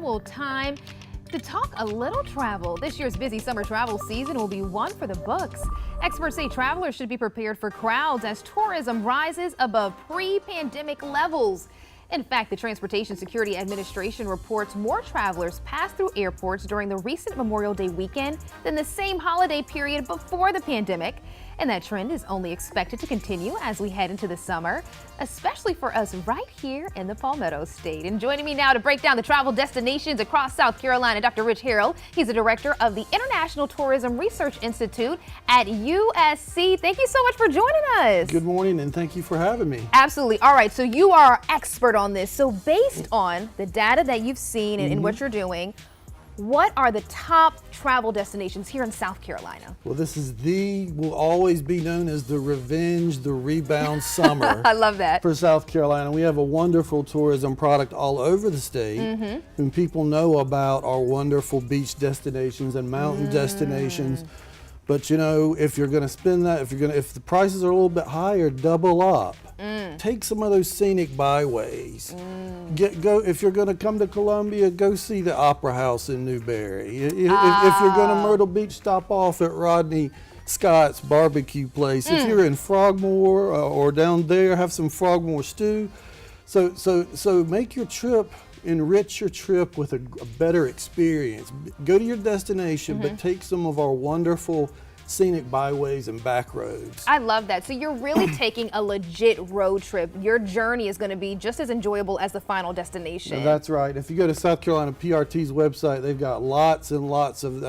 Well, time to talk a little travel. This year's busy summer travel season will be one for the books. Experts say travelers should be prepared for crowds as tourism rises above pre-pandemic levels. In fact, the Transportation Security Administration reports more travelers passed through airports during the recent Memorial Day weekend than the same holiday period before the pandemic. And that trend is only expected to continue as we head into the summer, especially for us right here in the Palmetto State. And joining me now to break down the travel destinations across South Carolina, Dr. Harrill. He's the director of the International Tourism Research Institute at USC. Thank you so much for joining us. Good morning, and thank you for having me. Absolutely. All right, so you are an expert on this. So based on the data that you've seen and what you're doing, what are the top travel destinations here in South Carolina? Well, this is will always be known as the rebound summer. I love that. For South Carolina. We have a wonderful tourism product all over the state. And people know about our wonderful beach destinations and mountain destinations. But you know, if you're going to spend that, if the prices are a little bit higher, double up. Take some of those scenic byways. If you're going to come to Columbia, go see the Opera House in Newberry. If you're going to Myrtle Beach, stop off at Rodney Scott's barbecue place. If you're in Frogmore or down there, have some Frogmore stew. So make your trip, enrich your trip with a better experience. Go to your destination, but take some of our wonderful scenic byways and back roads. I love that. So you're really taking a legit road trip. Your journey is going to be just as enjoyable as the final destination. No, that's right. If you go to South Carolina PRT's website, they've got lots and lots of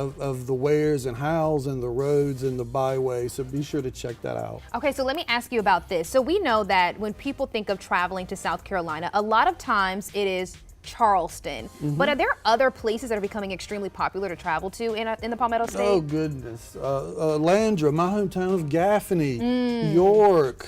the wheres and hows and the roads and the byways. So be sure to check that out. Okay, so let me ask you about this. So we know that when people think of traveling to South Carolina, a lot of times it is Charleston. But are there other places that are becoming extremely popular to travel to in the Palmetto State? Oh goodness, Landra, my hometown of Gaffney, York,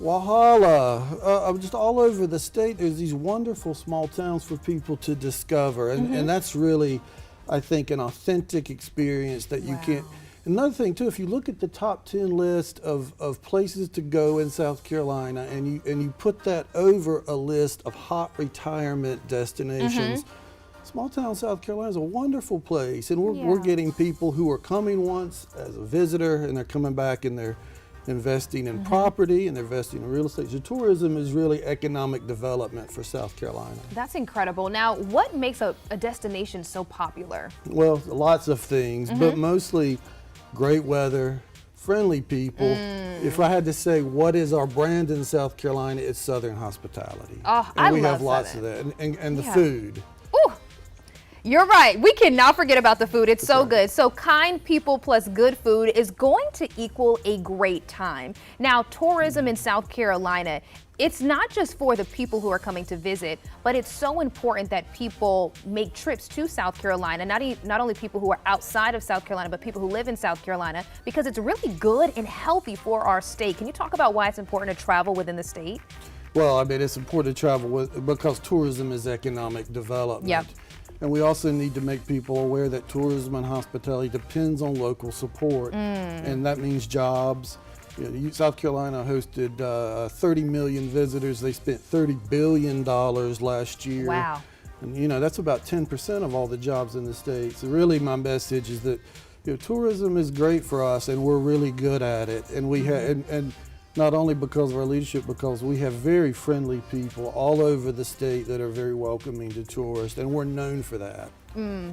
Walhalla, just all over the state. There's these wonderful small towns for people to discover, and that's really, I think, an authentic experience that you can't. Another thing too, if you look at the top 10 list of places to go in South Carolina and you put that over a list of hot retirement destinations, small town South Carolina is a wonderful place, and we're getting people who are coming once as a visitor and they're coming back and they're investing in property and they're investing in real estate. So tourism is really economic development for South Carolina. That's incredible. Now, what makes a destination so popular? Well, lots of things, but mostly great weather, friendly people. If I had to say what is our brand in South Carolina, it's Southern hospitality. Oh, and we love have lots Southern. of that, and the food. Ooh, you're right. We cannot forget about the food. It's so good. So kind people plus good food is going to equal a great time. Now, tourism in South Carolina, it's not just for the people who are coming to visit, but it's so important that people make trips to South Carolina, not only people who are outside of South Carolina, but people who live in South Carolina, because it's really good and healthy for our state. Can you talk about why it's important to travel within the state? Well, I mean, it's important to travel because tourism is economic development. Yep. And we also need to make people aware that tourism and hospitality depends on local support, and that means jobs. You know, South Carolina hosted 30 million visitors. They spent $30 billion last year. Wow. And you know, that's about 10% of all the jobs in the state. So really my message is that, you know, tourism is great for us and we're really good at it. And we have, and not only because of our leadership, because we have very friendly people all over the state that are very welcoming to tourists, and we're known for that.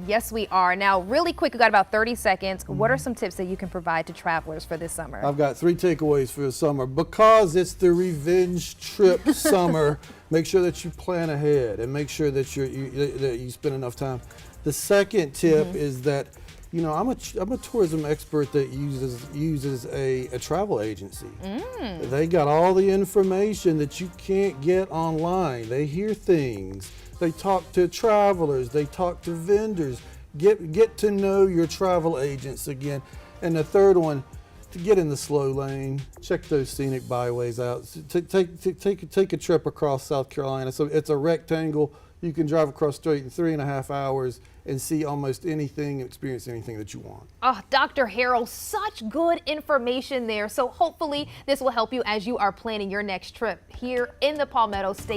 Yes, we are. Now, really quick, we've got about 30 seconds. What are some tips that you can provide to travelers for this summer? I've got 3 takeaways for the summer. Because it's the revenge trip summer, make sure that you plan ahead and make sure that that you spend enough time. The second tip is that, you know, I'm a tourism expert that uses a travel agency. They got all the information that you can't get online. They hear things. They talk to travelers. They talk to vendors. Get to know your travel agents again. And the third one, to get in the slow lane, check those scenic byways out. Take a trip across South Carolina. So it's a rectangle. You can drive across straight in 3.5 hours and see almost anything, experience anything that you want. Oh, Dr. Harrill, such good information there. So hopefully this will help you as you are planning your next trip here in the Palmetto State.